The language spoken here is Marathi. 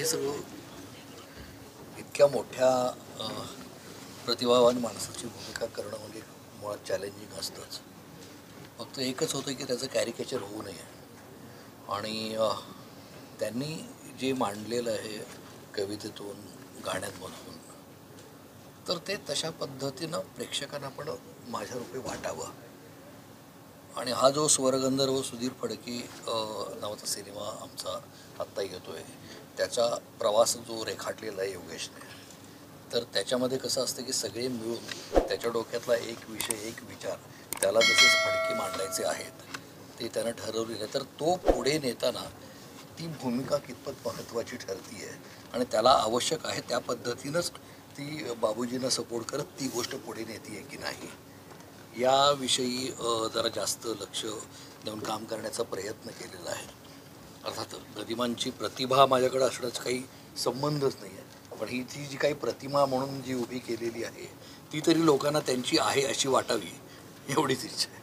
हे सगळं इतक्या मोठ्या प्रतिभावान माणसाची भूमिका करणं म्हणजे मुळात चॅलेंजिंग असतंच. फक्त एकच होतं की त्याचं कॅरिकेचर होऊ नये. आणि त्यांनी जे मांडलेलं आहे कवितेतून, गाण्यातमधून, तर ते तशा पद्धतीनं प्रेक्षकांना पण माझ्या रूपी वाटावं. आणि हा जो स्वरगंधर्व सुधीर फडके नावाचा सिनेमा आमचा आत्ता येतो आहे, त्याचा प्रवास जो रेखाटलेला आहे योगेशने, तर त्याच्यामध्ये कसं असतं की सगळे मिळून त्याच्या डोक्यातला एक विषय, एक विचार त्याला जसेच फडके मांडायचे आहेत ते त्यानं ठरवलेलं आहे. तर तो पुढे नेताना ती भूमिका कितपत महत्त्वाची ठरती आहे आणि त्याला आवश्यक आहे त्या पद्धतीनंच ती बाबूजींना सपोर्ट करत ती गोष्ट पुढे नेते आहे की नाही, याविषयी जरा जास्त लक्ष देऊन काम करण्याचा प्रयत्न केलेला आहे. अर्थात गदिमांची प्रतिभा माझ्याकडे असण्याचा काही संबंधच नाही आहे, पण ही ती जी काही प्रतिमा म्हणून जी उभी केलेली आहे ती तरी लोकांना त्यांची आहे अशी वाटावी एवढीच इच्छा आहे.